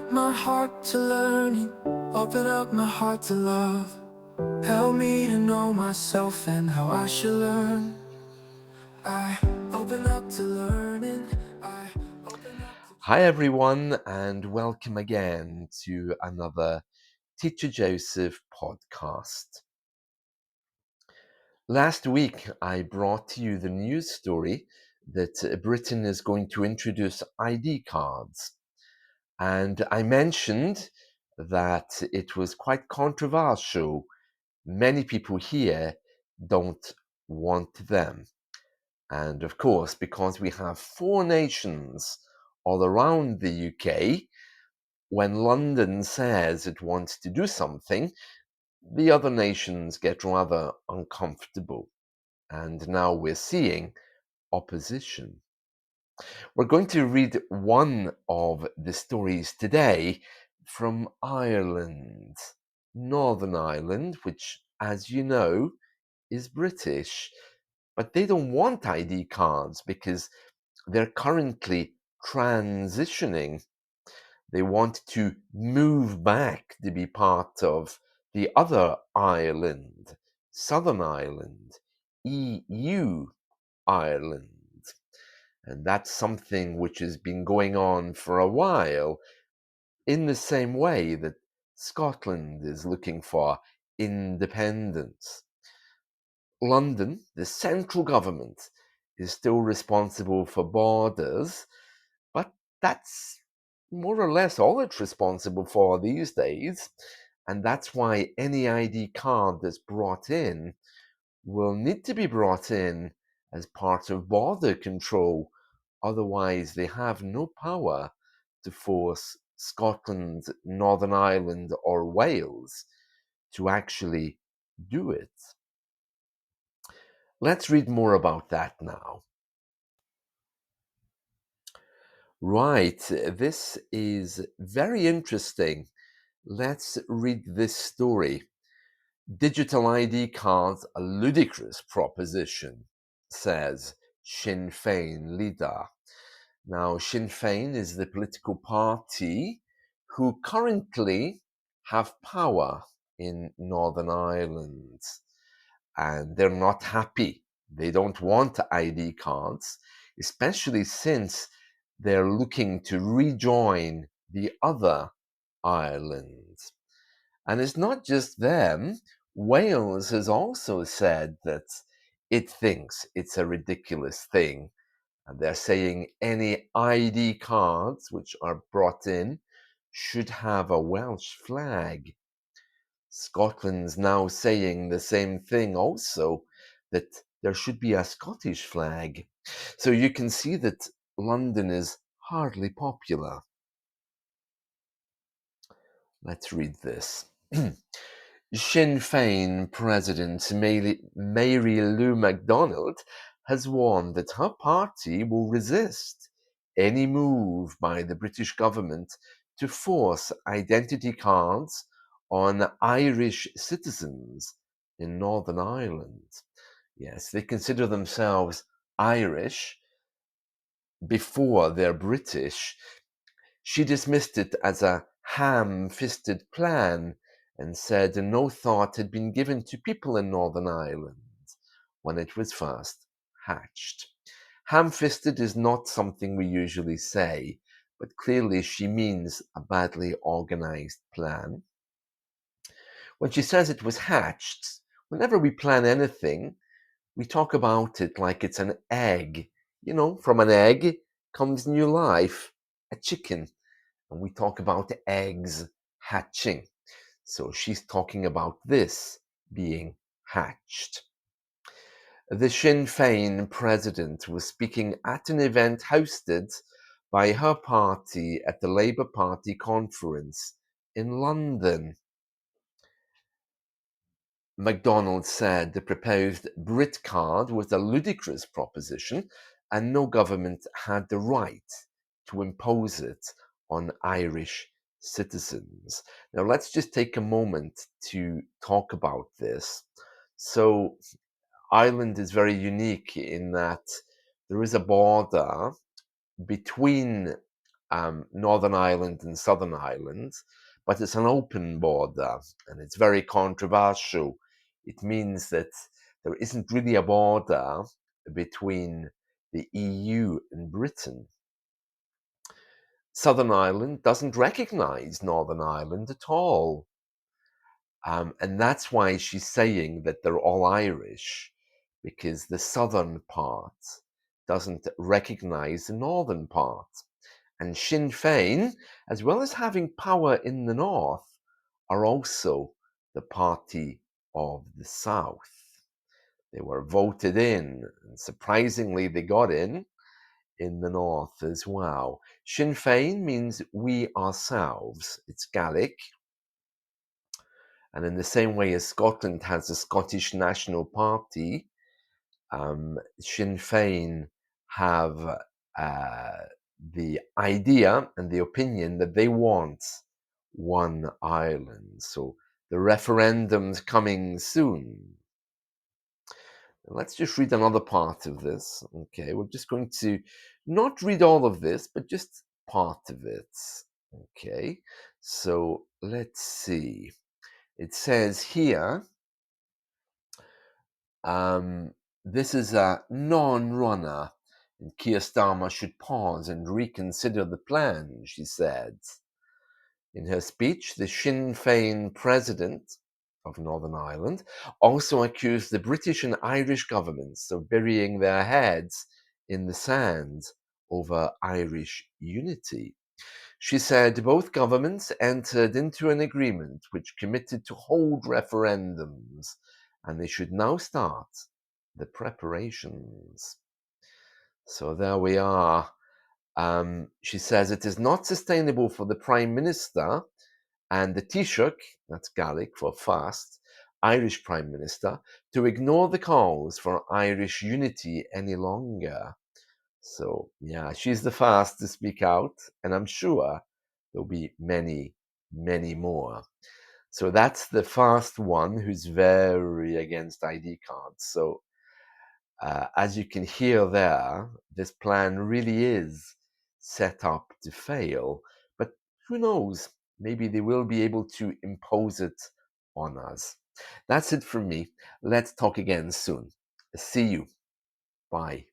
up my heart to learning, open up my heart to love. Help me to know myself and how I should learn. I open up to learning. I open up to... Hi everyone, and welcome again to another Teacher Joseph podcast. Last week I brought to you the news story that Britain is going to introduce ID cards, and I mentioned that it was quite controversial. Many people here don't want them. And of course, because we have 4 nations all around the UK, when London says it wants to do something, the other nations get rather uncomfortable. And now we're seeing opposition. We're going to read one of the stories today from Ireland, Northern Ireland, which, as you know, is British. But they don't want ID cards because they're currently transitioning. They want to move back to be part of the other Ireland, Southern Ireland, EU Ireland. And that's something which has been going on for a while, in the same way that Scotland is looking for independence. London, the central government, is still responsible for borders, but that's more or less all it's responsible for these days. And that's why any ID card that's brought in will need to be brought in as part of border control. Otherwise, they have no power to force Scotland, Northern Ireland, or Wales to actually do it. Let's read more about that now. Right, this is very interesting. Let's read this story. Digital ID cards, a ludicrous proposition, says Sinn Féin leader. Now, Sinn Féin is the political party who currently have power in Northern Ireland, and they're not happy. They don't want ID cards, especially since they're looking to rejoin the other Ireland. And it's not just them. Wales has also said that it thinks it's a ridiculous thing. And they're saying any ID cards which are brought in should have a Welsh flag. Scotland's now saying the same thing also, that there should be a Scottish flag. So you can see that London is hardly popular. Let's read this. Sinn Féin President Mary Lou MacDonald has warned that her party will resist any move by the British government to force identity cards on Irish citizens in Northern Ireland. Yes, they consider themselves Irish before they're British. She dismissed it as a ham-fisted plan and said no thought had been given to people in Northern Ireland when it was first hatched. Ham-fisted is not something we usually say, but clearly she means a badly organized plan. When she says it was hatched, whenever we plan anything, we talk about it like it's an egg. You know, from an egg comes new life, a chicken. And we talk about eggs hatching. So she's talking about this being hatched. The Sinn Féin president was speaking at an event hosted by her party at the Labour Party conference in London. MacDonald said the proposed Brit card was a ludicrous proposition and no government had the right to impose it on Irish citizens. Now, let's just take a moment to talk about this. So, Ireland is very unique in that there is a border between Northern Ireland and Southern Ireland, but it's an open border and it's very controversial. It means that there isn't really a border between the EU and Britain. Southern Ireland doesn't recognize Northern Ireland at all. And that's why she's saying that they're all Irish, because the southern part doesn't recognize the northern part. And Sinn Féin, as well as having power in the north, are also the party of the south. They were voted in, and surprisingly, they got in the north as well. Sinn Féin means we ourselves. It's Gaelic. And in the same way as Scotland has a Scottish National Party, Sinn Féin have the idea and the opinion that they want one Ireland. So the referendum's coming soon. Let's just read another part of this. Okay, we're just going to not read all of this, but just part of it. Okay, so let's see. It says here, this is a non-runner, and Keir Starmer should pause and reconsider the plan, she said. In her speech, the Sinn Féin president of Northern Ireland also accused the British and Irish governments of burying their heads in the sand over Irish unity. She said both governments entered into an agreement which committed to hold referendums, and they should now start the preparations. So there we are. She says it is not sustainable for the Prime Minister and the Taoiseach, that's Gaelic for fast, Irish Prime Minister, to ignore the calls for Irish unity any longer. So, yeah, she's the first to speak out, and I'm sure there'll be many, many more. So that's the first one who's very against ID cards. So, as you can hear there, this plan really is set up to fail. But who knows? Maybe they will be able to impose it on us. That's it from me. Let's talk again soon. See you. Bye.